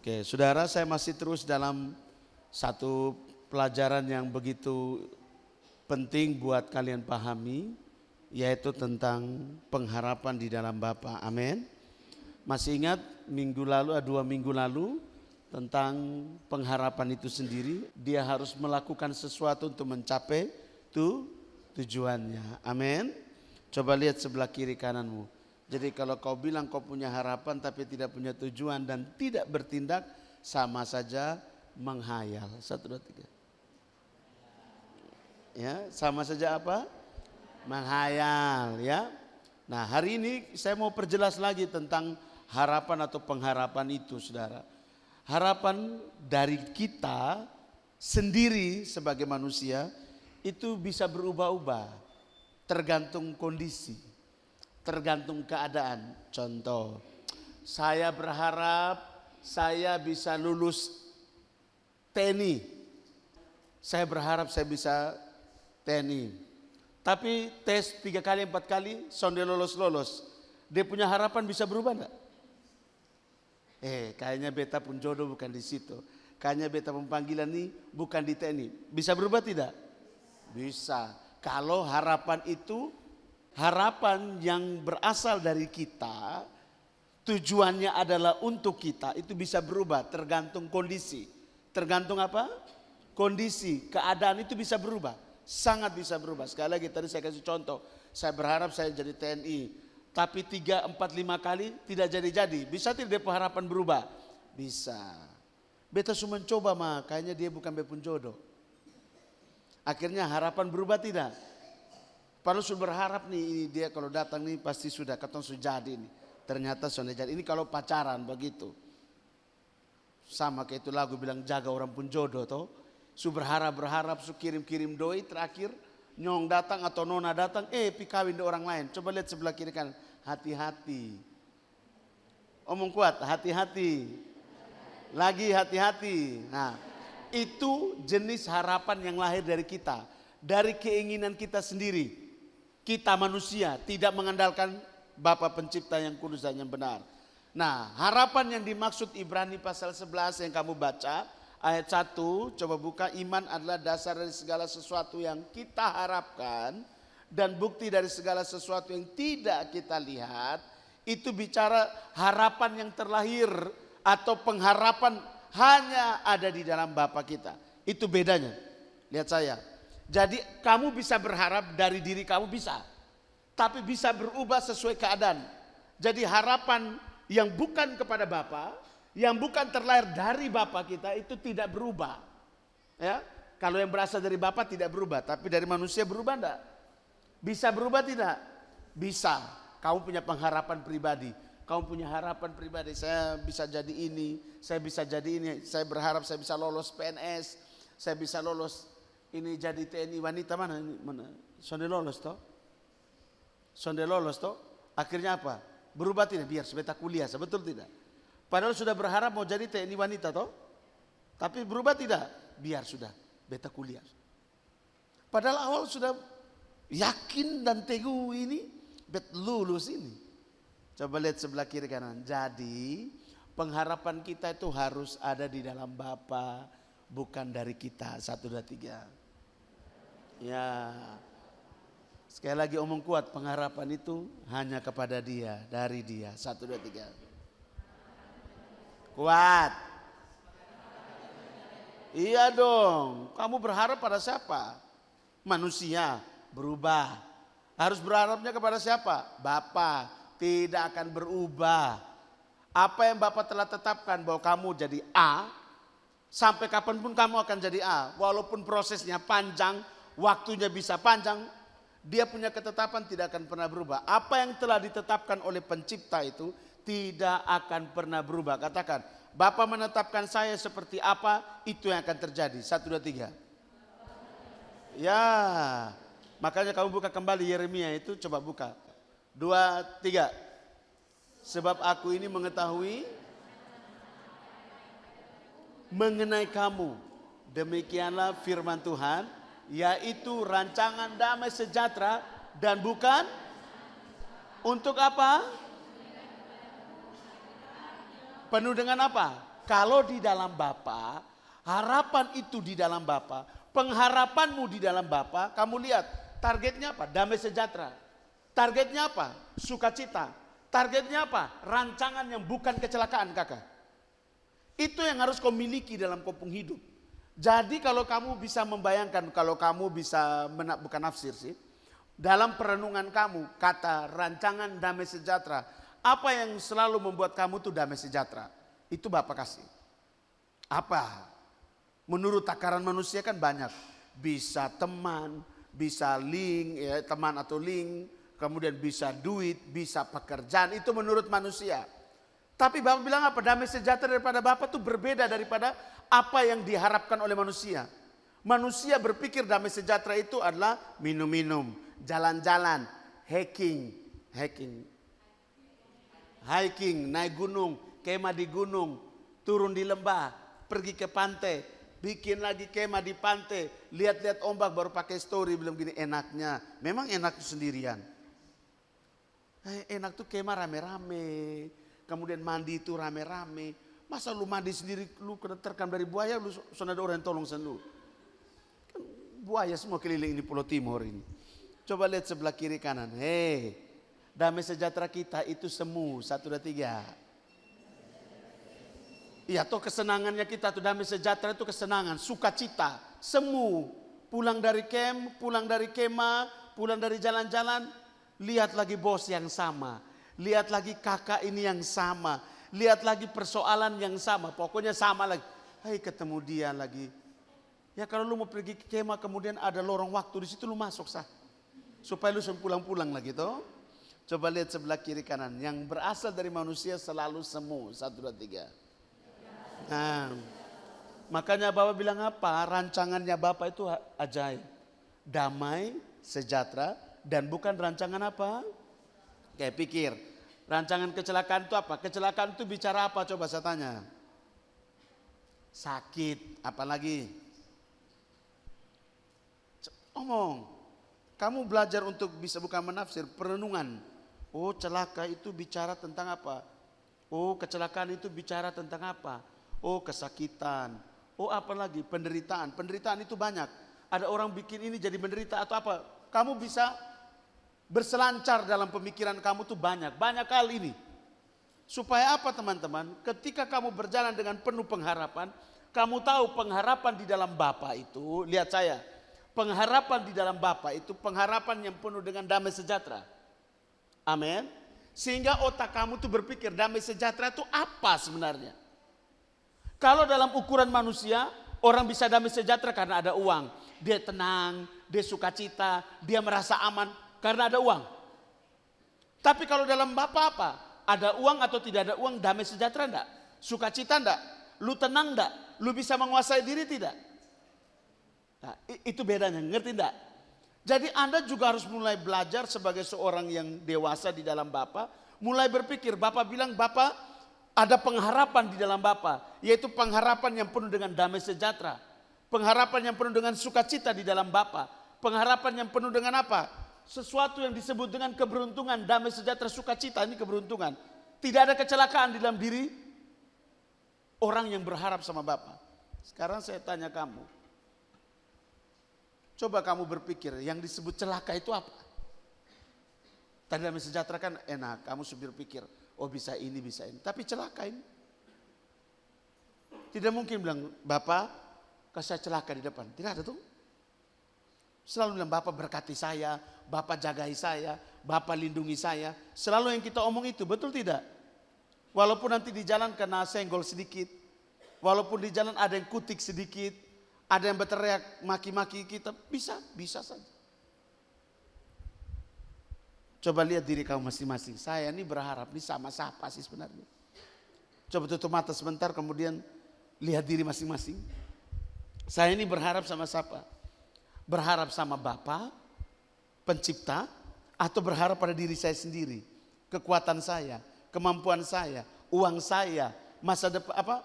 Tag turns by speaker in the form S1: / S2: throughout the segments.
S1: Oke, saudara, saya masih terus dalam satu pelajaran yang begitu penting buat kalian pahami, yaitu tentang pengharapan di dalam Bapa. Amin. Masih ingat dua minggu lalu tentang pengharapan itu sendiri, dia harus melakukan sesuatu untuk mencapai tujuannya. Amin. Coba lihat sebelah kiri kananmu. Jadi kalau kau bilang kau punya harapan tapi tidak punya tujuan dan tidak bertindak, sama saja menghayal. 1, 2, 3. Ya, sama saja apa? Menghayal, ya. Nah, hari ini saya mau perjelas lagi tentang harapan atau pengharapan itu, saudara. Harapan dari kita sendiri sebagai manusia itu bisa berubah-ubah, tergantung kondisi, tergantung keadaan. Contoh, saya berharap saya bisa lulus TNI. Saya berharap saya bisa TNI. Tapi tes 3 kali 4 kali sonde lolos. Dia punya harapan bisa berubah enggak? Kayaknya beta pun jodoh bukan di situ. Kayaknya beta pun panggilan nih bukan di TNI. Bisa berubah tidak? Bisa. Kalau harapan itu harapan yang berasal dari kita, tujuannya adalah untuk kita, itu bisa berubah tergantung kondisi. Tergantung apa? Kondisi, keadaan itu bisa berubah. Sangat bisa berubah. Sekali lagi tadi saya kasih contoh. Saya berharap saya jadi TNI. Tapi 3, 4, 5 kali tidak jadi-jadi. Bisa tidak harapan berubah? Bisa. Beta cuma mencoba kayaknya dia bukan bepun jodoh. Akhirnya harapan berubah tidak? Padahal sudah berharap nih ini dia kalau datang nih pasti sudah ketemu sudah jadi nih. Ternyata sudah jadi. Ini kalau pacaran begitu. Sama kayak itu lagu bilang jaga orang pun jodoh toh. Su berharap, su kirim doi, terakhir nyong datang atau nona datang, pi kawin di orang lain. Coba lihat sebelah kiri kan, hati-hati. Omong kuat, hati-hati. Lagi hati-hati. Nah, itu jenis harapan yang lahir dari kita. Dari keinginan kita sendiri. Kita manusia tidak mengandalkan Bapa Pencipta yang kudus dan yang benar. Nah, harapan yang dimaksud Ibrani pasal 11 yang kamu baca, ayat 1, coba buka. Iman adalah dasar dari segala sesuatu yang kita harapkan dan bukti dari segala sesuatu yang tidak kita lihat. Itu bicara harapan yang terlahir atau pengharapan hanya ada di dalam Bapa kita. Itu bedanya. Lihat saya. Jadi kamu bisa berharap dari diri kamu bisa. Tapi bisa berubah sesuai keadaan. Jadi harapan yang bukan kepada Bapa, yang bukan terlahir dari Bapa kita itu tidak berubah. Ya, kalau yang berasal dari Bapa tidak berubah, tapi dari manusia berubah enggak? Bisa berubah tidak? Bisa. Kamu punya pengharapan pribadi. Kamu punya harapan pribadi, saya bisa jadi ini, saya bisa jadi ini, saya berharap saya bisa lolos PNS, saya bisa lolos ini jadi TNI wanita mana? Sonde lolos toh? Sonde lolos toh? Akhirnya apa? Berubah tidak? Biar sebeta kuliah, betul tidak? Padahal sudah berharap mau jadi TNI wanita toh? Tapi berubah tidak? Biar sudah beta kuliah. Padahal awal sudah yakin dan teguh ini bet lulus ini. Coba lihat sebelah kiri kanan. Jadi pengharapan kita itu harus ada di dalam Bapa, bukan dari kita. 1, 2, 3. Ya. Sekali lagi omong kuat, pengharapan itu hanya kepada Dia, dari Dia. 1, 2, 3. Kuat. Iya dong. Kamu berharap pada siapa? Manusia. Berubah. Harus berharapnya kepada siapa? Bapa. Tidak akan berubah. Apa yang Bapa telah tetapkan bahwa kamu jadi A, sampai kapanpun kamu akan jadi A. Walaupun prosesnya panjang, waktunya bisa panjang, Dia punya ketetapan tidak akan pernah berubah. Apa yang telah ditetapkan oleh Pencipta itu tidak akan pernah berubah. Katakan, Bapa menetapkan saya seperti apa, itu yang akan terjadi. 1, 2, 3. Ya, makanya kamu buka kembali Yeremia itu, coba buka. 2, 3. Sebab aku ini mengetahui mengenai kamu. Demikianlah firman Tuhan, yaitu rancangan damai sejahtera dan bukan untuk apa? Penuh dengan apa? Kalau di dalam Bapa, harapan itu di dalam Bapa, pengharapanmu di dalam Bapa, kamu lihat targetnya apa? Damai sejahtera. Targetnya apa? Sukacita. Targetnya apa? Rancangan yang bukan kecelakaan, kakak. Itu yang harus kau miliki dalam kopung hidup. Jadi kalau kamu bisa membayangkan, kalau kamu bisa, bukan nafsir sih, dalam perenungan kamu, kata rancangan damai sejahtera, apa yang selalu membuat kamu tuh damai sejahtera? Itu Bapa kasih. Apa? Menurut takaran manusia kan banyak. Bisa teman, bisa link, ya, teman atau link, kemudian bisa duit, bisa pekerjaan, itu menurut manusia. Tapi Bapak bilang apa? Damai sejahtera daripada Bapak itu berbeda daripada apa yang diharapkan oleh manusia. Manusia berpikir damai sejahtera itu adalah minum-minum, jalan-jalan, hiking, naik gunung, kemah di gunung, turun di lembah, pergi ke pantai, bikin lagi kemah di pantai, lihat-lihat ombak baru pakai story, belum gini enaknya. Memang enak sendirian. Enak tuh kemah rame-rame. Kemudian mandi itu rame-rame. Masa lu mandi sendiri, lu kena terkam dari buaya, lu sana ada orang yang tolong sen lu. Kan buaya semua keliling ini Pulau Timur ini. Coba lihat sebelah kiri kanan. Hei, damai sejahtera kita itu semu. 1, 2, 3. Iya toh kesenangannya kita tuh damai sejahtera itu kesenangan, sukacita, semu. Pulang dari camp, pulang dari kemah, pulang dari jalan-jalan, lihat lagi bos yang sama. Lihat lagi kakak ini yang sama. Lihat lagi persoalan yang sama. Pokoknya sama lagi. Hai ketemu dia lagi. Ya kalau lu mau pergi ke kemah kemudian ada lorong waktu di situ lu masuk sah. Supaya lu pulang-pulang lagi toh. Coba lihat sebelah kiri kanan. Yang berasal dari manusia selalu semu. 1, 2, 3. Nah, makanya Bapak bilang apa? Rancangannya Bapak itu ajaib. Damai, sejahtera. Dan bukan rancangan apa? Kayak pikir, rancangan kecelakaan itu apa? Kecelakaan itu bicara apa? Coba saya tanya. Sakit, apalagi? Omong. Kamu belajar untuk bisa bukan menafsir, perenungan. Oh celaka itu bicara tentang apa? Oh kecelakaan itu bicara tentang apa? Oh kesakitan. Oh apalagi? Penderitaan. Penderitaan itu banyak. Ada orang bikin ini jadi menderita atau apa? Kamu bisa berselancar dalam pemikiran kamu tuh banyak hal ini. Supaya apa teman-teman? Ketika kamu berjalan dengan penuh pengharapan, kamu tahu pengharapan di dalam Bapa itu, lihat saya, pengharapan di dalam Bapa itu pengharapan yang penuh dengan damai sejahtera. Amin. Sehingga otak kamu tuh berpikir damai sejahtera itu apa sebenarnya? Kalau dalam ukuran manusia, orang bisa damai sejahtera karena ada uang. Dia tenang, dia sukacita, dia merasa aman. Karena ada uang. Tapi kalau dalam Bapa apa? Ada uang atau tidak ada uang, damai sejahtera enggak? Sukacita enggak? Lu tenang enggak? Lu bisa menguasai diri tidak? Nah, itu bedanya, ngerti enggak? Jadi Anda juga harus mulai belajar sebagai seorang yang dewasa di dalam Bapa. Mulai berpikir, Bapa bilang Bapa ada pengharapan di dalam Bapa. Yaitu pengharapan yang penuh dengan damai sejahtera. Pengharapan yang penuh dengan sukacita di dalam Bapa. Pengharapan yang penuh dengan apa? Sesuatu yang disebut dengan keberuntungan, damai sejahtera, sukacita, ini keberuntungan. Tidak ada kecelakaan di dalam diri orang yang berharap sama Bapa. Sekarang saya tanya kamu. Coba kamu berpikir yang disebut celaka itu apa? Tadi damai sejahtera kan enak, kamu berpikir, oh bisa ini, bisa ini. Tapi celaka ini. Tidak mungkin bilang, Bapak kasih saya celaka di depan. Tidak ada tuh. Selalu bilang Bapak berkati saya, Bapak jagai saya, Bapak lindungi saya. Selalu yang kita omong itu, betul tidak? Walaupun nanti di jalan kena senggol sedikit. Walaupun di jalan ada yang kutik sedikit. Ada yang berteriak maki-maki kita, bisa saja. Coba lihat diri kamu masing-masing. Saya ini berharap, ini sama siapa sih sebenarnya? Coba tutup mata sebentar kemudian lihat diri masing-masing. Saya ini berharap sama siapa? Berharap sama Bapa, pencipta, atau berharap pada diri saya sendiri, kekuatan saya, kemampuan saya, uang saya, masa depan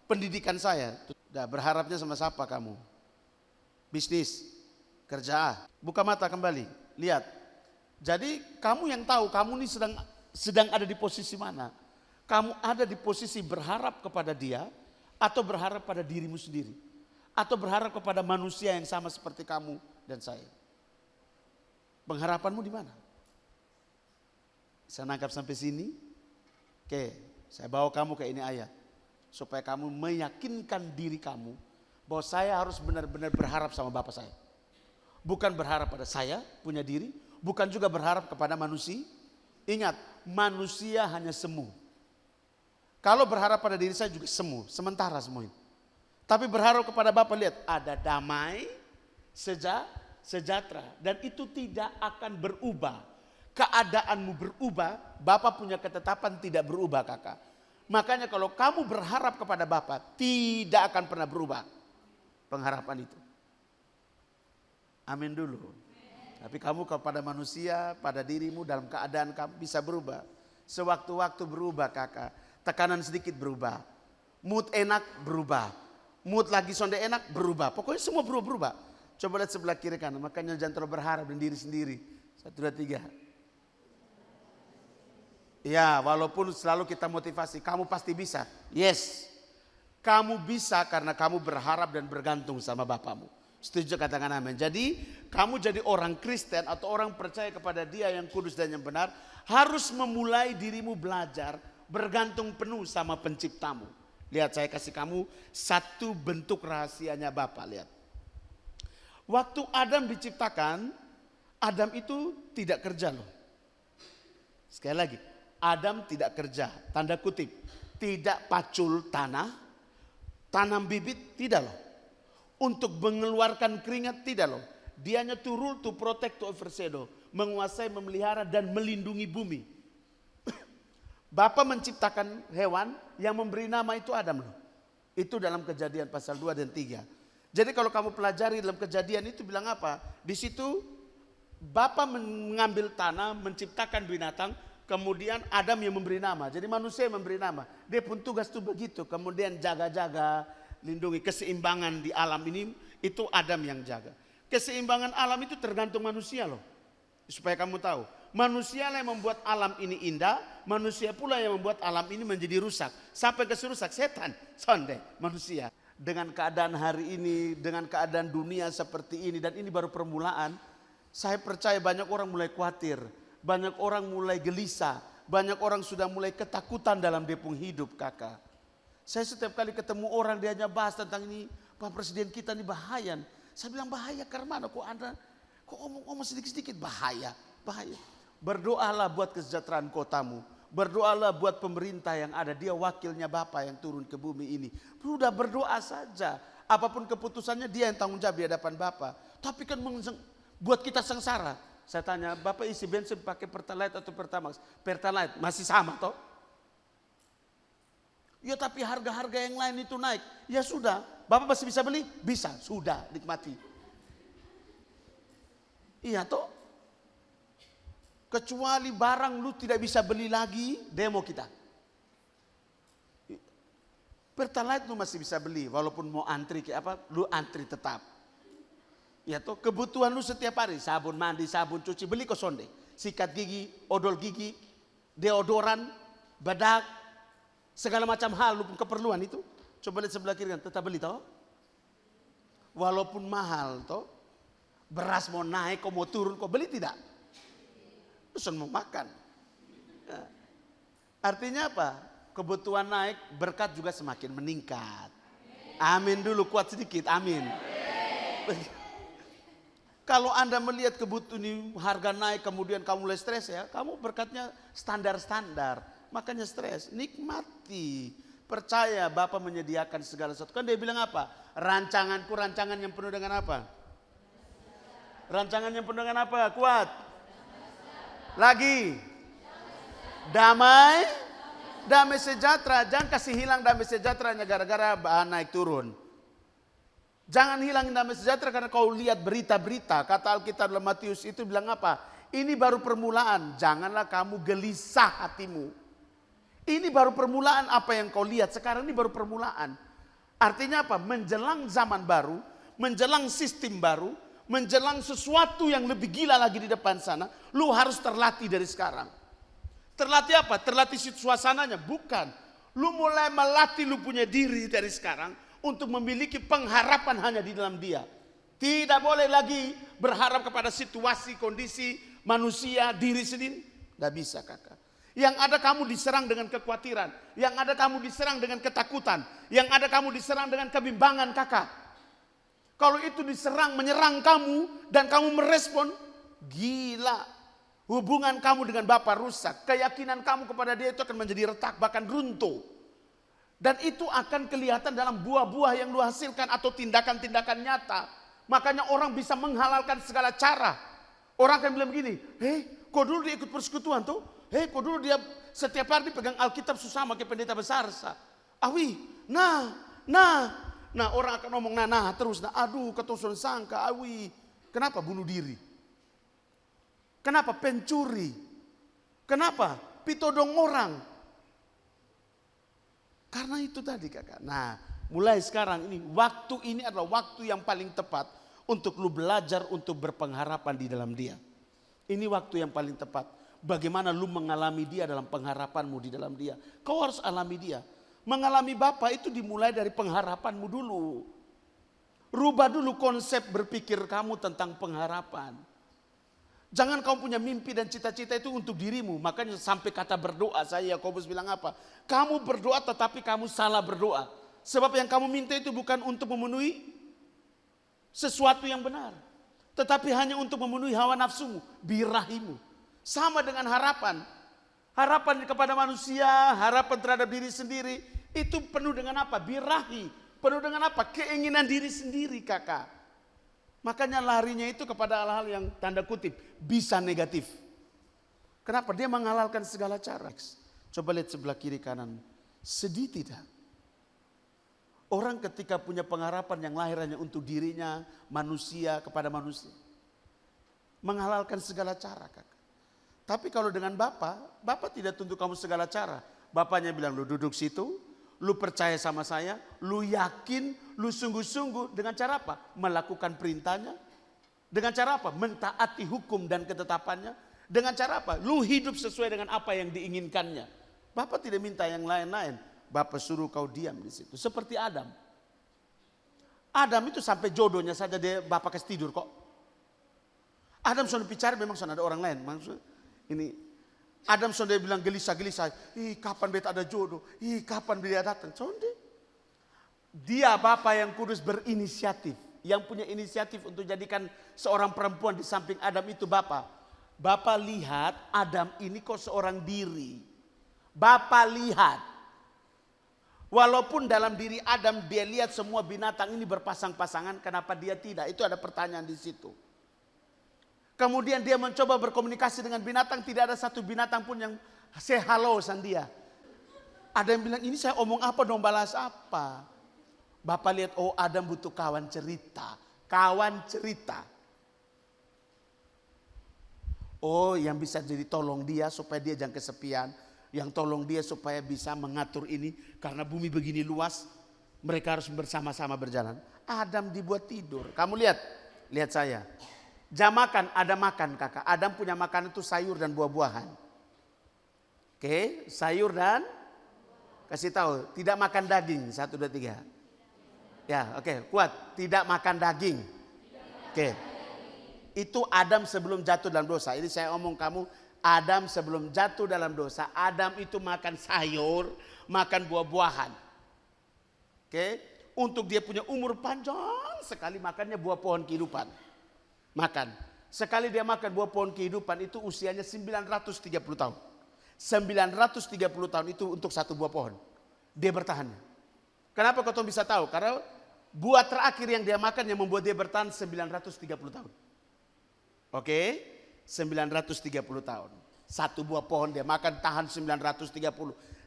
S1: pendidikan saya. Berharapnya sama siapa kamu? Bisnis, kerja. Buka mata kembali, lihat. Jadi kamu yang tahu kamu ini sedang ada di posisi mana. Kamu ada di posisi berharap kepada Dia Atau berharap pada dirimu sendiri? Atau berharap kepada manusia yang sama seperti kamu dan saya? Pengharapanmu di mana? Saya nangkap sampai sini. Oke, saya bawa kamu ke ini ayat. Supaya kamu meyakinkan diri kamu bahwa saya harus benar-benar berharap sama Bapa saya. Bukan berharap pada saya punya diri, bukan juga berharap kepada manusia. Ingat, manusia hanya semu. Kalau berharap pada diri saya juga semu, sementara semua ini. Tapi berharap kepada Bapa, lihat, ada damai, sejahtera. Dan itu tidak akan berubah. Keadaanmu berubah, Bapa punya ketetapan tidak berubah, kakak. Makanya kalau kamu berharap kepada Bapa, tidak akan pernah berubah pengharapan itu. Amin dulu. Tapi kamu kepada manusia, pada dirimu dalam keadaan kamu bisa berubah. Sewaktu-waktu berubah, kakak. Tekanan sedikit berubah. Mood enak berubah. Mood lagi sonde enak berubah. Pokoknya semua berubah. Coba lihat sebelah kiri kanan. Makanya jangan terlalu berharap dengan diri sendiri. 1, 2, 3. Ya, walaupun selalu kita motivasi. Kamu pasti bisa. Yes. Kamu bisa karena kamu berharap dan bergantung sama Bapamu. Setuju, katakan amin. Jadi kamu jadi orang Kristen atau orang percaya kepada Dia yang kudus dan yang benar. Harus memulai dirimu belajar bergantung penuh sama penciptamu. Lihat, saya kasih kamu satu bentuk rahasianya Bapa. Lihat. Waktu Adam diciptakan, Adam itu tidak kerja loh. Sekali lagi, Adam tidak kerja, tanda kutip. Tidak pacul tanah, tanam bibit, tidak loh. Untuk mengeluarkan keringat, tidak loh. Dianya to rule, to protect, to overshadow. Menguasai, memelihara, dan melindungi bumi. Bapa menciptakan hewan, yang memberi nama itu Adam loh. Itu dalam Kejadian pasal 2 dan 3. Jadi kalau kamu pelajari dalam Kejadian itu bilang apa? Di situ Bapa mengambil tanah, menciptakan binatang, kemudian Adam yang memberi nama. Jadi manusia yang memberi nama. Dia pun tugas itu begitu. Kemudian jaga-jaga, lindungi keseimbangan di alam ini, itu Adam yang jaga. Keseimbangan alam itu tergantung manusia loh. Supaya kamu tahu. Manusia yang membuat alam ini indah, manusia pula yang membuat alam ini menjadi rusak. Siapa yang rusak? Setan, sonde, manusia. Dengan keadaan hari ini, dengan keadaan dunia seperti ini, dan ini baru permulaan, saya percaya banyak orang mulai khawatir, banyak orang mulai gelisah, banyak orang sudah mulai ketakutan dalam depung hidup, kakak. Saya setiap kali ketemu orang dia hanya bahas tentang ini, Pak Presiden kita ini bahaya. Saya bilang bahaya karena mana? Kok Anda kok omong sedikit-sedikit bahaya. Berdoalah buat kesejahteraan kotamu. Berdoalah buat pemerintah yang ada. Dia wakilnya Bapa yang turun ke bumi ini. Sudah berdoa saja. Apapun keputusannya dia yang tanggung jawab di hadapan Bapa. Tapi kan buat kita sengsara. Saya tanya, Bapak isi bensin pakai Pertalite atau Pertamax? Pertalite masih sama toh? Ya tapi harga-harga yang lain itu naik. Ya sudah, Bapak masih bisa beli? Bisa, sudah nikmati. Iya toh? Kecuali barang lu tidak bisa beli lagi, demo kita. Pertalite lu masih bisa beli, walaupun mau antri kayak apa, lu antri tetap. Ya toh, kebutuhan lu setiap hari, sabun mandi, sabun cuci, beli ke sonde. Sikat gigi, odol gigi, deodoran, bedak, segala macam hal lu pun keperluan itu. Coba lihat sebelah kiri kan, tetap beli toh. Walaupun mahal toh, beras mau naik, kok mau turun, kok beli tidak? Pesan mau makan. Ya. Artinya apa? Kebutuhan naik, berkat juga semakin meningkat. Amin dulu, kuat sedikit, amin. Kalau Anda melihat kebutuhan ini harga naik, kemudian kamu mulai stres ya, kamu berkatnya standar-standar. Makanya stres, nikmati. Percaya Bapa menyediakan segala sesuatu. Kan dia bilang apa? Rancanganku rancangan yang penuh dengan apa? Rancangan yang penuh dengan apa? Kuat. Lagi damai sejahtera. Jangan kasih hilang damai sejahteranya gara-gara bahan naik turun. Jangan hilangin damai sejahtera karena kau lihat berita-berita. Kata Alkitab dalam Matius itu bilang apa? Ini baru permulaan. Janganlah kamu gelisah hatimu. Ini baru permulaan apa yang kau lihat. Sekarang ini baru permulaan. Artinya apa? Menjelang zaman baru, menjelang sistem baru, menjelang sesuatu yang lebih gila lagi di depan sana, lu harus terlatih dari sekarang. Terlatih apa? Terlatih suasananya? Bukan. Lu mulai melatih lu punya diri dari sekarang untuk memiliki pengharapan hanya di dalam Dia. Tidak boleh lagi berharap kepada situasi, kondisi, manusia, diri sendiri. Tidak bisa kakak. Yang ada kamu diserang dengan kekhawatiran. Yang ada kamu diserang dengan ketakutan. Yang ada kamu diserang dengan kebimbangan kakak. Kalau itu diserang, menyerang kamu dan kamu merespon, gila. Hubungan kamu dengan Bapa rusak. Keyakinan kamu kepada Dia itu akan menjadi retak, bahkan runtuh. Dan itu akan kelihatan dalam buah-buah yang lu hasilkan atau tindakan-tindakan nyata. Makanya orang bisa menghalalkan segala cara. Orang akan bilang begini, kok dulu dia ikut persekutuan tuh? Kok dulu dia setiap hari pegang Alkitab susah sama kayak pendeta besar. Awi, nah orang akan ngomong terus, aduh ketoson sangka, awi. Kenapa bunuh diri? Kenapa pencuri? Kenapa pitodong orang? Karena itu tadi kakak. Nah, mulai sekarang ini, waktu ini adalah waktu yang paling tepat untuk lu belajar untuk berpengharapan di dalam Dia. Ini waktu yang paling tepat. Bagaimana lu mengalami Dia dalam pengharapanmu di dalam Dia. Kau harus alami Dia. Mengalami Bapa itu dimulai dari pengharapanmu dulu. Rubah dulu konsep berpikir kamu tentang pengharapan. Jangan kamu punya mimpi dan cita-cita itu untuk dirimu. Makanya sampai kata berdoa, saya Yakobus bilang apa? Kamu berdoa tetapi kamu salah berdoa. Sebab yang kamu minta itu bukan untuk memenuhi sesuatu yang benar. Tetapi hanya untuk memenuhi hawa nafsumu, birahimu. Sama dengan harapan. Harapan kepada manusia, harapan terhadap diri sendiri. Itu penuh dengan apa? Birahi. Penuh dengan apa? Keinginan diri sendiri kakak. Makanya larinya itu kepada hal-hal yang tanda kutip bisa negatif. Kenapa? Dia menghalalkan segala cara. Coba lihat sebelah kiri kanan. Sedih tidak? Orang ketika punya pengharapan yang lahir hanya untuk dirinya, manusia kepada manusia. Menghalalkan segala cara kakak. Tapi kalau dengan Bapa tidak tuntut kamu segala cara. Bapaknya bilang lu duduk situ, lu percaya sama saya, lu yakin, lu sungguh-sungguh dengan cara apa? Melakukan perintahnya. Dengan cara apa? Mentaati hukum dan ketetapannya. Dengan cara apa? Lu hidup sesuai dengan apa yang diinginkannya. Bapa tidak minta yang lain-lain. Bapa suruh kau diam di situ. Seperti Adam. Adam itu sampai jodohnya saja dia Bapa kasih tidur kok. Adam sudah bicara memang sudah ada orang lain. Maksud ini Adam sudah bilang gelisah-gelisah. Kapan beta ada jodoh? Kapan dia datang? Sonde. Dia Bapa yang kudus berinisiatif. Yang punya inisiatif untuk jadikan seorang perempuan di samping Adam itu Bapa. Bapa lihat Adam ini kok seorang diri. Bapa lihat. Walaupun dalam diri Adam dia lihat semua binatang ini berpasang-pasangan, kenapa dia tidak? Itu ada pertanyaan di situ. Kemudian dia mencoba berkomunikasi dengan binatang, tidak ada satu binatang pun yang say hello sama dia. Ada yang bilang ini saya omong apa dong, balas apa? Bapak lihat, oh Adam butuh kawan cerita. Kawan cerita. Oh yang bisa jadi tolong dia supaya dia jangan kesepian. Yang tolong dia supaya bisa mengatur ini. Karena bumi begini luas. Mereka harus bersama-sama berjalan. Adam dibuat tidur. Kamu lihat. Lihat saya. Jam makan, ada makan kakak. Adam punya makan itu sayur dan buah-buahan. Oke, sayur dan. Kasih tahu, tidak makan daging. 1, 2, 3. Ya oke, kuat. Tidak makan daging. Oke. Itu Adam sebelum jatuh dalam dosa. Ini saya omong kamu. Adam sebelum jatuh dalam dosa, Adam itu makan sayur, makan buah-buahan. Oke, untuk dia punya umur panjang sekali makannya buah pohon kehidupan. Makan. Sekali dia makan buah pohon kehidupan itu usianya 930 tahun. 930 tahun itu untuk satu buah pohon. Dia bertahan. Kenapa kau bisa tahu? Karena buah terakhir yang dia makan yang membuat dia bertahan 930 tahun. Oke? 930 tahun. Satu buah pohon dia makan tahan 930.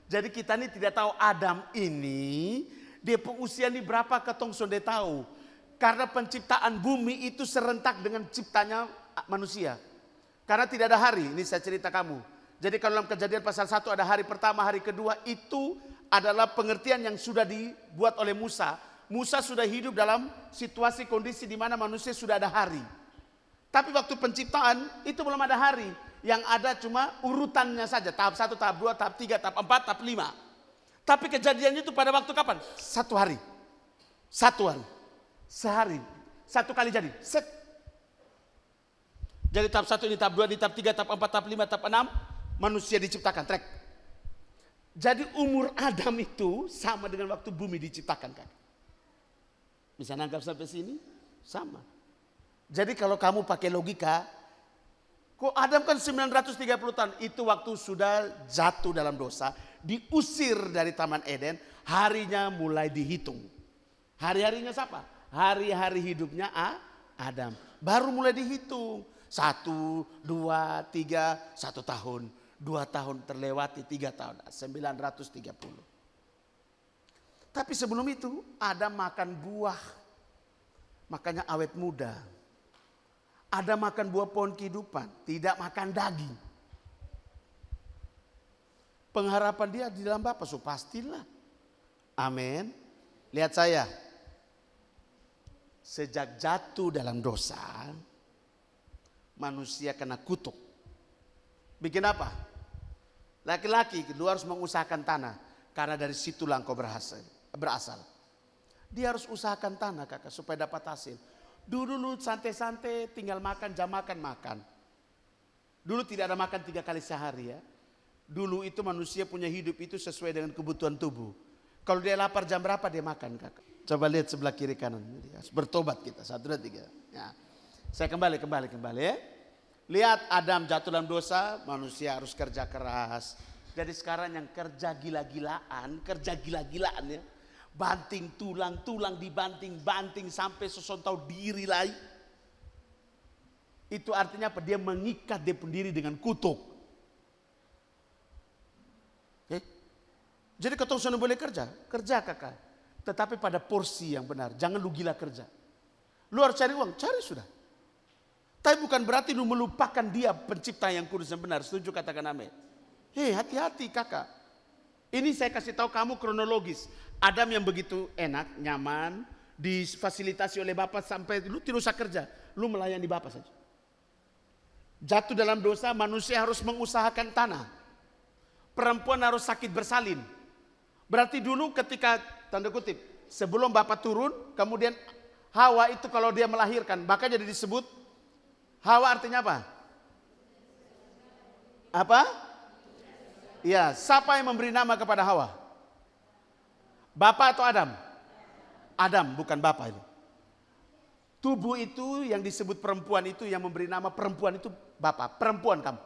S1: Jadi kita ini tidak tahu Adam ini dia usia ini berapa ketong sudah tahu. Karena penciptaan bumi itu serentak dengan ciptanya manusia. Karena tidak ada hari, ini saya cerita kamu. Jadi kalau dalam Kejadian pasal 1 ada hari pertama, hari kedua itu adalah pengertian yang sudah dibuat oleh Musa. Musa sudah hidup dalam situasi kondisi di mana manusia sudah ada hari. Tapi waktu penciptaan itu belum ada hari. Yang ada cuma urutannya saja. Tahap 1, tahap 2, tahap 3, tahap 4, tahap 5. Tapi kejadiannya itu pada waktu kapan? Satu hari. Satu hari. Sehari. Satu kali jadi. Set. Jadi tahap 1 ini, tahap 2 ini, tahap 3, tahap 4, tahap 5, tahap 6. Manusia diciptakan. Trek. Jadi umur Adam itu sama dengan waktu bumi diciptakan kan. Bisa nangkap sampai sini? Sama. Jadi kalau kamu pakai logika, kok Adam kan 930 tahun, itu waktu sudah jatuh dalam dosa, diusir dari Taman Eden, harinya mulai dihitung. Hari-harinya siapa? Hari-hari hidupnya Adam. Baru mulai dihitung. 1, 2, 3, 1 tahun. 2 tahun terlewati, 3 tahun. 930. Tapi sebelum itu Adam makan buah. Makanya awet muda. Ada makan buah pohon kehidupan, tidak makan daging. Pengharapan dia di dalam Bapa, so pastilah. Amin. Lihat saya. Sejak jatuh dalam dosa, manusia kena kutuk. Bikin apa? Laki-laki lu harus mengusahakan tanah, karena dari situlah engkau berasal. Dia harus usahakan tanah kakak supaya dapat hasil. Dulu santai-santai tinggal makan, jam makan. Dulu tidak ada makan 3 kali sehari ya. Dulu itu manusia punya hidup itu sesuai dengan kebutuhan tubuh. Kalau dia lapar jam berapa dia makan kakak. Coba lihat sebelah kiri kanan. Bertobat kita. 1, 2, 3. Ya. Saya kembali ya. Lihat Adam jatuh dalam dosa, manusia harus kerja keras. Jadi sekarang yang kerja gila-gilaan ya. Banting tulang dibanting sampai sesontau diri lagi. Itu artinya apa? Dia mengikat dia pendiri dengan kutuk. Okay? Jadi kau sudah boleh kerja kakak. Tetapi pada porsi yang benar. Jangan lu gila kerja. Lu harus cari uang, cari sudah. Tapi bukan berarti lu melupakan dia pencipta yang kudus dan benar. Setuju katakan amin. Hati-hati kakak. Ini saya kasih tahu kamu kronologis. Adam yang begitu enak, nyaman, difasilitasi oleh Bapa sampai lu tidak usah kerja. Lu melayani Bapa saja. Jatuh dalam dosa, manusia harus mengusahakan tanah. Perempuan harus sakit bersalin. Berarti dulu ketika, tanda kutip, sebelum Bapa turun, kemudian Hawa itu kalau dia melahirkan, maka jadi disebut, Hawa artinya apa? Apa? Ya, siapa yang memberi nama kepada Hawa? Bapak atau Adam? Adam, bukan Bapak itu. Tubuh itu yang disebut perempuan itu yang memberi nama perempuan itu Bapak, perempuan kamu.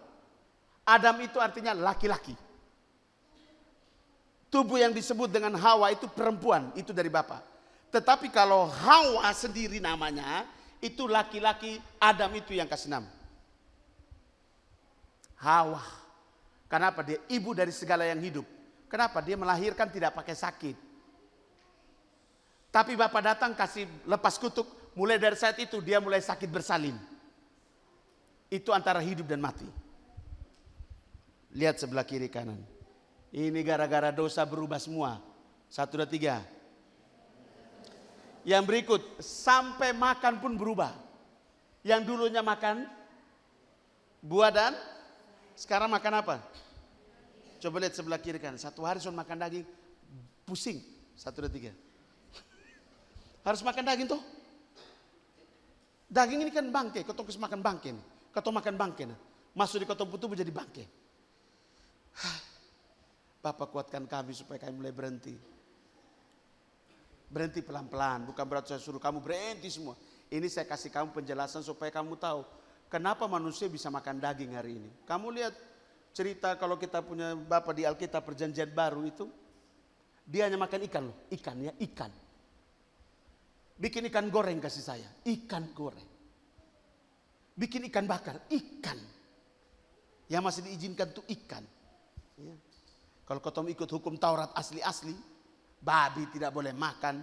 S1: Adam itu artinya laki-laki. Tubuh yang disebut dengan Hawa itu perempuan, itu dari Bapak. Tetapi kalau Hawa sendiri namanya, itu laki-laki, Adam itu yang kasih nama. Hawa. Kenapa? Dia ibu dari segala yang hidup. Kenapa? Dia melahirkan tidak pakai sakit. Tapi Bapak datang kasih lepas kutuk, mulai dari saat itu dia mulai sakit bersalin. Itu antara hidup dan mati. Lihat sebelah kiri kanan. Ini gara-gara dosa berubah semua. 1, 2, 3. Yang berikut, sampai makan pun berubah. Yang dulunya makan buah dan sekarang makan apa? Coba lihat sebelah kiri kanan. Satu hari sudah makan daging, pusing. 1, 2, 3. Harus makan daging tuh. Daging ini kan bangke, kau harus makan bangke. Kau makan bangke. Masuk di kau tubuh jadi bangke. Bapak kuatkan kami supaya kami mulai berhenti. Berhenti pelan-pelan, bukan berarti saya suruh kamu berhenti semua. Ini saya kasih kamu penjelasan supaya kamu tahu kenapa manusia bisa makan daging hari ini. Kamu lihat cerita kalau kita punya Bapak di Alkitab perjanjian baru itu, dia hanya makan ikan loh, ikan. Bikin ikan goreng kasih saya, ikan goreng. Bikin ikan bakar, ikan. Yang masih diizinkan tuh ikan. Ya. Kalau kau ikut hukum Taurat asli-asli, babi tidak boleh makan,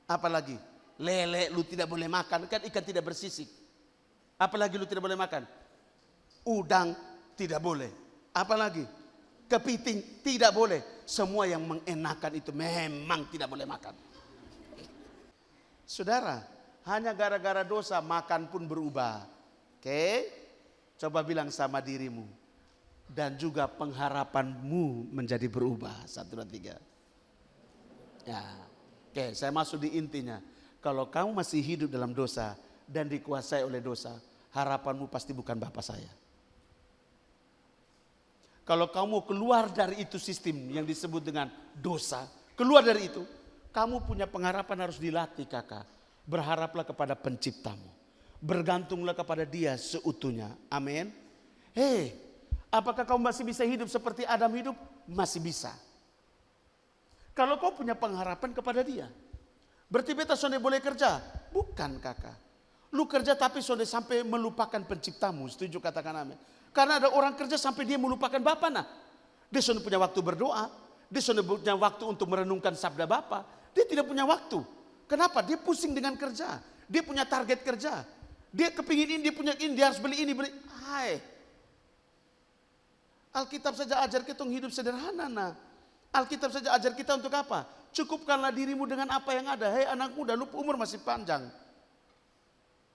S1: apalagi lele lu tidak boleh makan, kan ikan tidak bersisik. Apalagi lu tidak boleh makan, udang tidak boleh, apalagi kepiting tidak boleh. Semua yang mengenakan itu memang tidak boleh makan. Saudara, hanya gara-gara dosa makan pun berubah. Oke, coba bilang sama dirimu. Dan juga pengharapanmu menjadi berubah. 1, 2, 3. Ya. Oke, saya masuk di intinya. Kalau kamu masih hidup dalam dosa dan dikuasai oleh dosa, harapanmu pasti bukan Bapa saya. Kalau kamu keluar dari itu sistem yang disebut dengan dosa, keluar dari itu, kamu punya pengharapan harus dilatih kakak. Berharaplah kepada penciptamu. Bergantunglah kepada dia seutuhnya. Amin. Hei, apakah kamu masih bisa hidup seperti Adam hidup? Masih bisa. Kalau kau punya pengharapan kepada dia. Berarti beta sonde boleh kerja? Bukan kakak. Lu kerja tapi sonde sampai melupakan penciptamu. Setuju katakan amin. Karena ada orang kerja sampai dia melupakan Bapa nah. Dia sonde punya waktu berdoa. Dia sonde punya waktu untuk merenungkan sabda Bapa. Dia tidak punya waktu. Kenapa? Dia pusing dengan kerja. Dia punya target kerja. Dia kepingin ini, dia punya ini, dia harus beli ini, beli. Hai. Alkitab saja ajar kita hidup sederhana nah. Alkitab saja ajar kita untuk apa? Cukupkanlah dirimu dengan apa yang ada. Hei anak muda, lu umur masih panjang.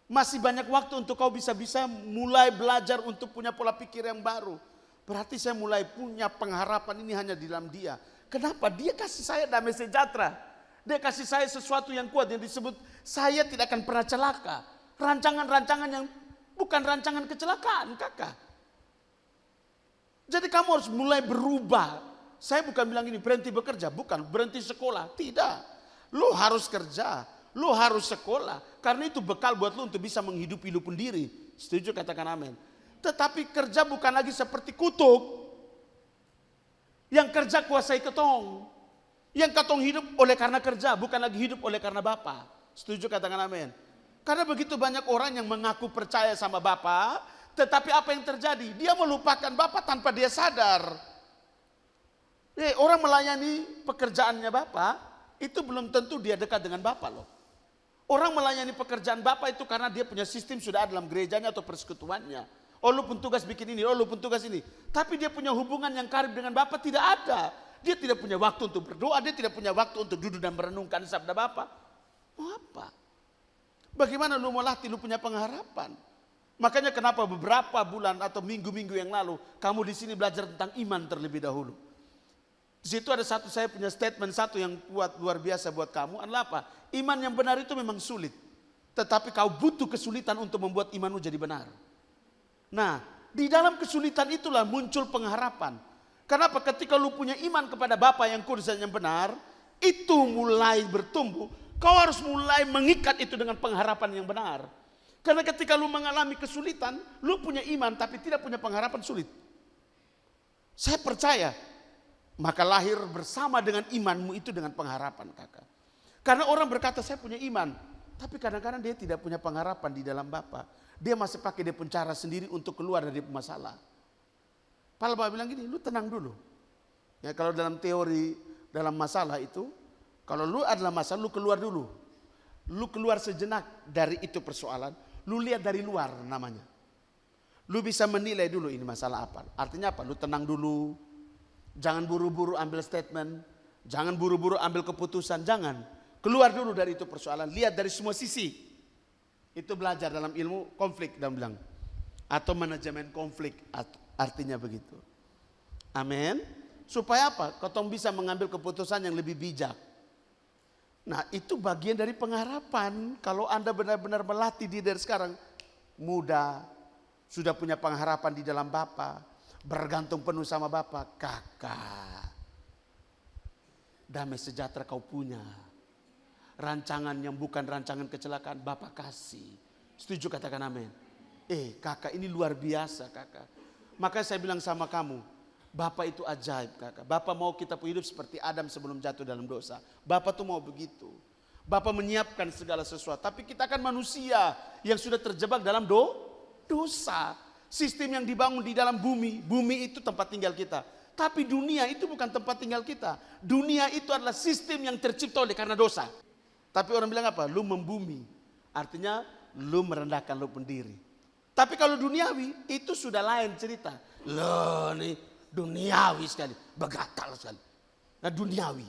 S1: Masih banyak waktu untuk kau bisa-bisa mulai belajar untuk punya pola pikir yang baru. Berarti saya mulai punya pengharapan ini hanya di dalam dia. Kenapa? Dia kasih saya damai sejahtera. Dia kasih saya sesuatu yang kuat yang disebut saya tidak akan pernah celaka. Rancangan-rancangan yang bukan rancangan kecelakaan kakak. Jadi kamu harus mulai berubah. Saya bukan bilang ini berhenti bekerja, bukan berhenti sekolah, tidak. Lu harus kerja, lu harus sekolah. Karena itu bekal buat lu untuk bisa menghidupi lu sendiri. Setuju katakan amin. Tetapi kerja bukan lagi seperti kutuk. Yang kerja kuasai ketong. Yang ketong hidup oleh karena kerja, bukan lagi hidup oleh karena Bapa. Setuju katakan amin. Karena begitu banyak orang yang mengaku percaya sama Bapa, tetapi apa yang terjadi? Dia melupakan Bapa tanpa dia sadar. Orang melayani pekerjaannya Bapa, itu belum tentu dia dekat dengan Bapa loh. Orang melayani pekerjaan Bapa itu karena dia punya sistem sudah ada dalam gerejanya atau persekutuannya. Oh lu pun tugas bikin ini, oh lu pun tugas ini. Tapi dia punya hubungan yang karib dengan Bapa tidak ada. Dia tidak punya waktu untuk berdoa, dia tidak punya waktu untuk duduk dan merenungkan sabda Bapa. Mau apa? Bagaimana lu mau latih, lu punya pengharapan? Makanya kenapa beberapa bulan atau minggu-minggu yang lalu kamu di sini belajar tentang iman terlebih dahulu. Di situ ada saya punya statement satu yang kuat luar biasa buat kamu adalah apa? Iman yang benar itu memang sulit. Tetapi kau butuh kesulitan untuk membuat imanmu jadi benar. Nah, di dalam kesulitan itulah muncul pengharapan. Kenapa? Ketika lu punya iman kepada Bapa yang kudus dan yang benar, itu mulai bertumbuh. Kau harus mulai mengikat itu dengan pengharapan yang benar. Karena ketika lu mengalami kesulitan, lu punya iman tapi tidak punya pengharapan sulit. Saya percaya. Maka lahir bersama dengan imanmu itu dengan pengharapan kakak. Karena orang berkata saya punya iman. Tapi kadang-kadang dia tidak punya pengharapan di dalam Bapa. Dia masih pakai dia pun cara sendiri untuk keluar dari masalah. Pak Bapak bilang gini, lu tenang dulu. Ya kalau dalam teori, dalam masalah itu. Kalau lu adalah masalah, lu keluar dulu. Lu keluar sejenak dari itu persoalan. Lu lihat dari luar namanya. Lu bisa menilai dulu ini masalah apa. Artinya apa? Lu tenang dulu. Jangan buru-buru ambil statement. Jangan buru-buru ambil keputusan. Jangan. Keluar dulu dari itu persoalan. Lihat dari semua sisi. Itu belajar dalam ilmu konflik dan bilang. Atau manajemen konflik. Artinya begitu. Amin. Supaya apa? Kau bisa mengambil keputusan yang lebih bijak. Nah itu bagian dari pengharapan. Kalau Anda benar-benar melatih diri dari sekarang. Muda. Sudah punya pengharapan di dalam Bapa. Bergantung penuh sama Bapa. Kakak. Damai sejahtera kau punya. Rancangan yang bukan rancangan kecelakaan Bapa kasih. Setuju katakan amin. Kakak ini luar biasa kakak. Maka saya bilang sama kamu. Bapa itu ajaib kakak. Bapa mau kita hidup seperti Adam sebelum jatuh dalam dosa. Bapa tuh mau begitu. Bapa menyiapkan segala sesuatu. Tapi kita kan manusia yang sudah terjebak dalam dosa. Sistem yang dibangun di dalam bumi. Bumi itu tempat tinggal kita. Tapi dunia itu bukan tempat tinggal kita. Dunia itu adalah sistem yang tercipta oleh karena dosa. Tapi orang bilang apa? Lu membumi. Artinya lu merendahkan lu sendiri. Tapi kalau duniawi itu sudah lain cerita. Loh nih duniawi sekali. Begatal sekali. Nah duniawi.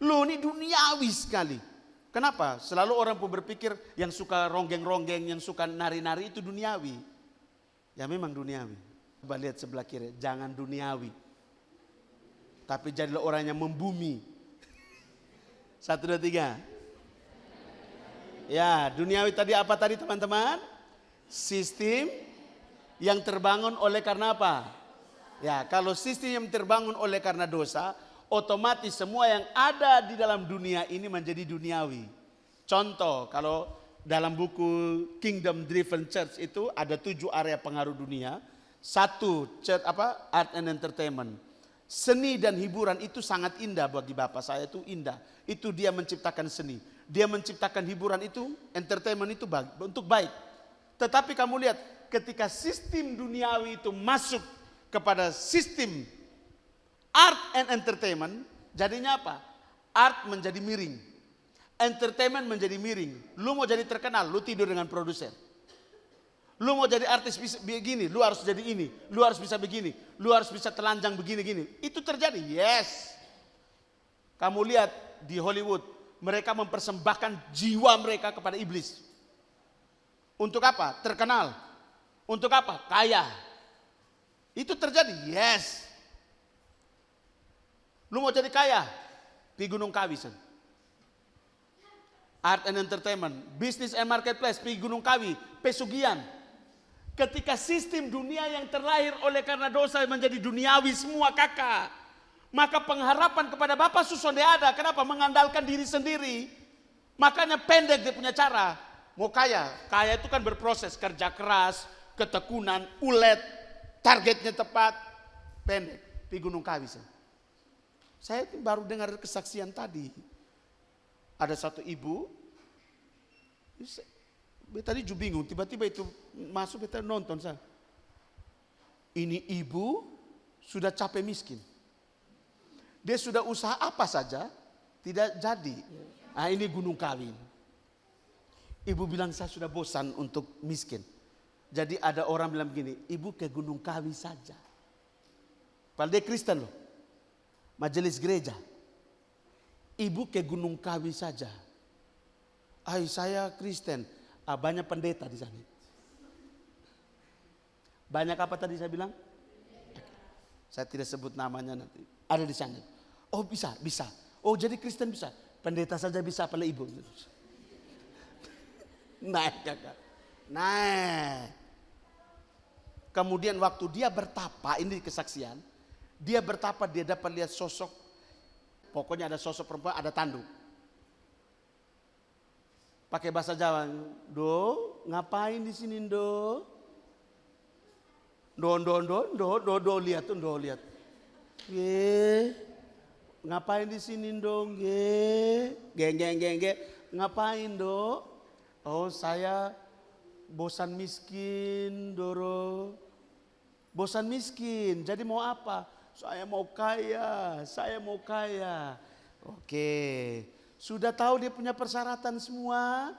S1: Loh ini duniawi sekali. Kenapa? Selalu orang pun berpikir yang suka ronggeng-ronggeng, yang suka nari-nari itu duniawi. Ya memang duniawi. Coba lihat sebelah kiri, jangan duniawi. Tapi jadilah orang yang membumi. 1, 2, 3. Ya, duniawi tadi apa tadi teman-teman? Sistem yang terbangun oleh karena apa? Ya, kalau sistem yang terbangun oleh karena dosa, otomatis semua yang ada di dalam dunia ini menjadi duniawi. Contoh, kalau dalam buku Kingdom Driven Church itu ada 7 area pengaruh dunia. 1, church art and entertainment. Seni dan hiburan itu sangat indah bagi Bapak saya, itu indah. Itu dia menciptakan seni. Dia menciptakan hiburan itu, entertainment itu untuk baik. Tetapi kamu lihat ketika sistem duniawi itu masuk kepada sistem art and entertainment, jadinya apa? Art menjadi miring. Entertainment menjadi miring. Lu mau jadi terkenal, lu tidur dengan produser. Lu mau jadi artis begini, lu harus jadi ini. Lu harus bisa begini, lu harus bisa telanjang begini-gini. Itu terjadi, yes. Kamu lihat di Hollywood, mereka mempersembahkan jiwa mereka kepada iblis. Untuk apa? Terkenal. Untuk apa? Kaya. Itu terjadi, yes. Lu mau jadi kaya? Pergi Gunung Kawi. Art and entertainment, business and marketplace, pergi Gunung Kawi, pesugihan. Ketika sistem dunia yang terlahir oleh karena dosa menjadi duniawi semua kakak, maka pengharapan kepada Bapak Suson dia ada. Kenapa? Mengandalkan diri sendiri. Makanya pendek dia punya cara. Mau kaya, kaya itu kan berproses, kerja keras, ketekunan, ulet, targetnya tepat, pendek. Pergi Gunung Kawi. Saya baru dengar kesaksian tadi. Ada satu ibu, tadi juga bingung, tiba-tiba itu masuk, kita nonton saya. Ini ibu sudah capek miskin. Dia sudah usaha apa saja, tidak jadi. Nah, ini Gunung Kawi. Ibu bilang saya sudah bosan untuk miskin. Jadi ada orang bilang begini, ibu ke Gunung Kawi saja. Padahal dia Kristen loh, majelis gereja. Ibu ke Gunung Kawi saja. Saya Kristen. Banyak pendeta di sana. Banyak apa tadi saya bilang? Saya tidak sebut namanya nanti. Ada di sana. Oh bisa. Oh jadi Kristen bisa. Pendeta saja bisa, apalagi ibu. Naik kakak. Naik. Kemudian waktu dia bertapa, ini kesaksian. Dia bertapa, dia dapat lihat sosok. Pokoknya ada sosok perempuan, ada tanduk. Pakai bahasa Jawa, do, ngapain di sini do? Do, lihat tuh, do, lihat. Ngapain di sini dong, geng, ngapain do? Oh saya bosan miskin, Doro. Bosan miskin, jadi mau apa? Saya mau kaya. Oke, sudah tahu dia punya persyaratan semua,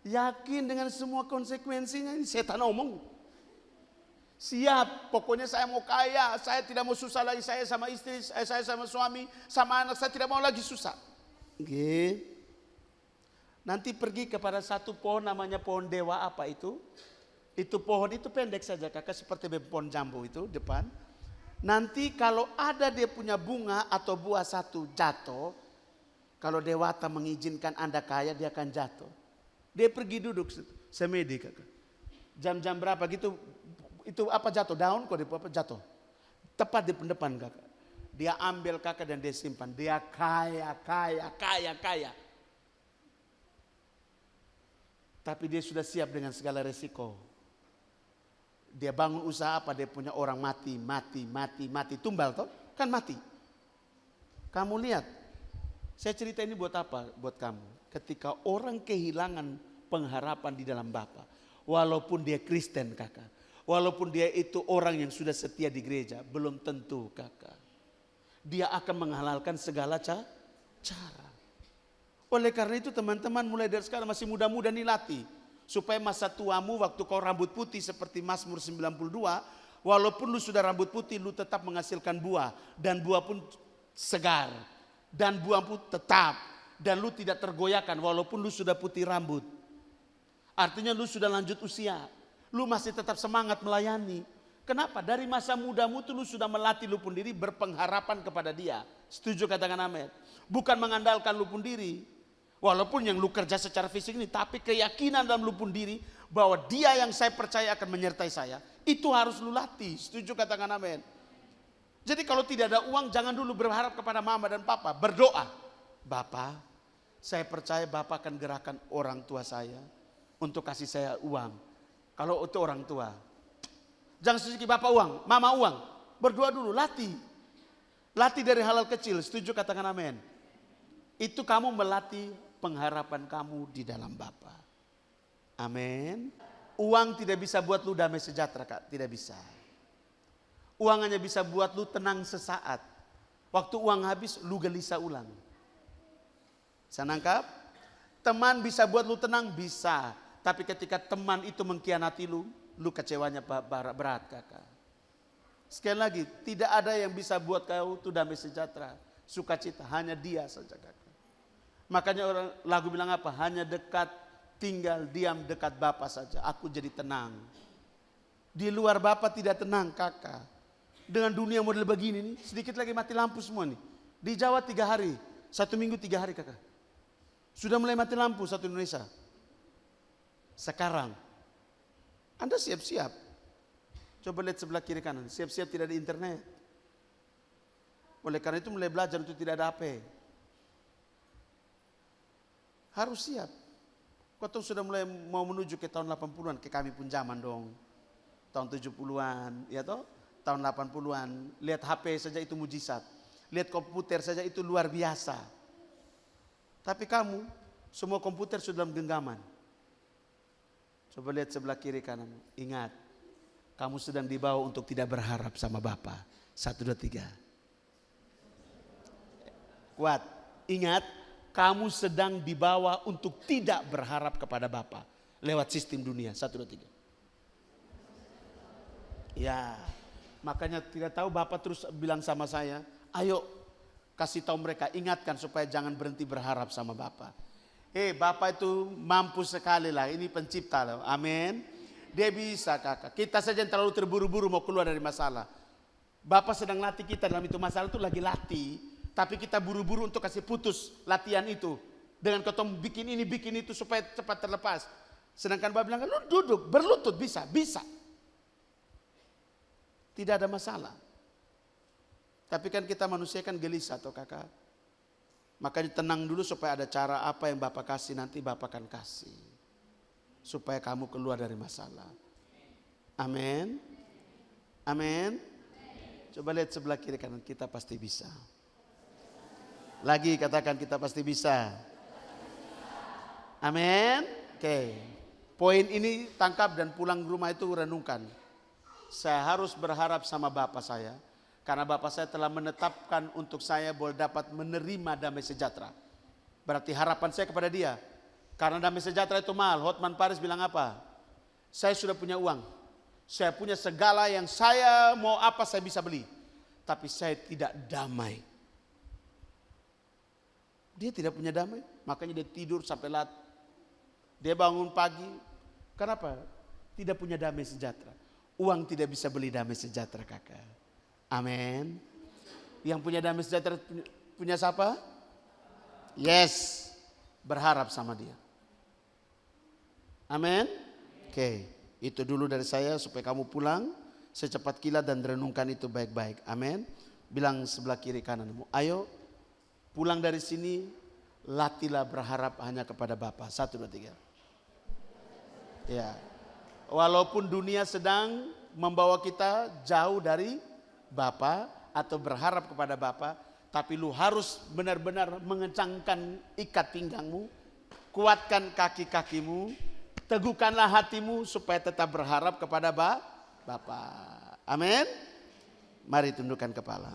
S1: yakin dengan semua konsekuensinya. Ini setan omong. Siap, pokoknya saya mau kaya, saya tidak mau susah lagi, saya sama istri, saya sama suami, sama anak, saya tidak mau lagi susah. Oke. Nanti pergi kepada satu pohon namanya pohon dewa, apa itu? Itu pohon itu pendek saja kakak, seperti pohon jambu itu depan. Nanti kalau ada dia punya bunga atau buah satu jatuh, kalau dewata mengizinkan Anda kaya, dia akan jatuh. Dia pergi duduk semedi kakak. Jam-jam berapa gitu, itu apa jatuh, daun kok apa jatuh. Tepat di depan kakak. Dia ambil kakak dan dia simpan. Dia kaya. Tapi dia sudah siap dengan segala resiko. Dia bangun usaha apa, dia punya orang mati. Tumbal toh, kan mati. Kamu lihat, saya cerita ini buat apa? Buat kamu. Ketika orang kehilangan pengharapan di dalam Bapa, walaupun dia Kristen kakak, walaupun dia itu orang yang sudah setia di gereja, belum tentu kakak. Dia akan menghalalkan segala cara. Oleh karena itu teman-teman mulai dari sekarang masih muda-muda nih latih. Supaya masa tuamu waktu kau rambut putih seperti Mazmur 92, walaupun lu sudah rambut putih, lu tetap menghasilkan buah. Dan buah pun segar. Dan buah pun tetap. Dan lu tidak tergoyahkan walaupun lu sudah putih rambut. Artinya lu sudah lanjut usia. Lu masih tetap semangat melayani. Kenapa? Dari masa mudamu tuh lu sudah melatih lu pun diri berpengharapan kepada dia. Setuju katakan amin. Bukan mengandalkan lu pun diri. Walaupun yang lu kerja secara fisik ini, tapi keyakinan dalam lu pun diri bahwa dia yang saya percaya akan menyertai saya, itu harus lu latih. Setuju, katakan amin. Jadi kalau tidak ada uang, jangan dulu berharap kepada mama dan papa. Berdoa, Bapak, saya percaya Bapak akan gerakan orang tua saya untuk kasih saya uang. Kalau itu orang tua, jangan sedikit Bapak uang, mama uang. Berdoa dulu, latih. Latih dari hal-hal kecil, setuju, katakan amin. Itu kamu melatih pengharapan kamu di dalam Bapa. Amin. Uang tidak bisa buat lu damai sejahtera, Kak, tidak bisa. Uang hanya bisa buat lu tenang sesaat. Waktu uang habis, lu gelisah ulang. Bisa nangkap? Teman bisa buat lu tenang, bisa. Tapi ketika teman itu mengkhianati lu kecewanya berat, Kakak. Sekali lagi, tidak ada yang bisa buat kau itu damai sejahtera, sukacita, hanya Dia saja, Kakak. Makanya orang lagu bilang apa? Hanya dekat, tinggal diam dekat Bapa saja, aku jadi tenang. Di luar Bapa tidak tenang, Kakak. Dengan dunia model begini nih, sedikit lagi mati lampu semua nih. Di Jawa 3 hari, 1 minggu 3 hari, Kakak. Sudah mulai mati lampu satu Indonesia. Sekarang, Anda siap-siap. Coba lihat sebelah kiri kanan, siap-siap tidak ada internet. Oleh karena itu mulai belajar untuk tidak ada HP. Harus siap. Kau tahu sudah mulai mau menuju ke tahun 80-an, ke kami pun zaman dong. Tahun 70-an, ya toh? Tahun 80-an, lihat HP saja itu mujizat. Lihat komputer saja itu luar biasa. Tapi kamu, semua komputer sudah dalam genggaman. Coba lihat sebelah kiri kanan, ingat. Kamu sedang dibawa untuk tidak berharap sama Bapa. 1, 2, 3. Kuat, ingat. Kamu sedang dibawa untuk tidak berharap kepada Bapa. Lewat sistem dunia. 1, 2, 3. Ya, makanya tidak tahu Bapak terus bilang sama saya, ayo kasih tahu mereka, ingatkan supaya jangan berhenti berharap sama Bapak. Bapak itu mampu sekali lah, ini pencipta loh, amin. Dia bisa, Kakak. Kita saja yang terlalu terburu-buru mau keluar dari masalah. Bapak sedang latih kita dalam itu, masalah itu lagi latih. Tapi kita buru-buru untuk kasih putus latihan itu. Dengan ketemu bikin ini, bikin itu supaya cepat terlepas. Sedangkan Bapak bilang, lu duduk, berlutut, bisa. Tidak ada masalah. Tapi kan kita manusia kan gelisah toh, Kakak. Makanya tenang dulu supaya ada cara apa yang Bapak kasih, nanti Bapak akan kasih. Supaya kamu keluar dari masalah. Amin. Amin. Coba lihat sebelah kiri kanan, kita pasti bisa. Lagi katakan, kita pasti bisa. Amin. Oke. Poin ini tangkap dan pulang rumah itu renungkan. Saya harus berharap sama Bapak saya. Karena Bapak saya telah menetapkan untuk saya boleh dapat menerima damai sejahtera. Berarti harapan saya kepada Dia. Karena damai sejahtera itu mahal. Hotman Paris bilang apa? Saya sudah punya uang. Saya punya segala yang saya mau apa saya bisa beli. Tapi saya tidak damai. Dia tidak punya damai. Makanya dia tidur sampai lat. Dia bangun pagi. Kenapa? Tidak punya damai sejahtera. Uang tidak bisa beli damai sejahtera, Kakak. Amin. Yang punya damai sejahtera punya siapa? Yes. Berharap sama Dia. Amin. Oke, itu dulu dari saya supaya kamu pulang secepat kilat dan renungkan itu baik-baik. Amin. Bilang sebelah kiri kananmu, ayo pulang dari sini, latihlah berharap hanya kepada Bapa. 1, 2, 3. Ya. Walaupun dunia sedang membawa kita jauh dari Bapa atau berharap kepada Bapa, tapi lu harus benar-benar mengencangkan ikat pinggangmu, kuatkan kaki-kakimu, teguhkanlah hatimu supaya tetap berharap kepada Bapa. Amin. Mari tundukkan kepala.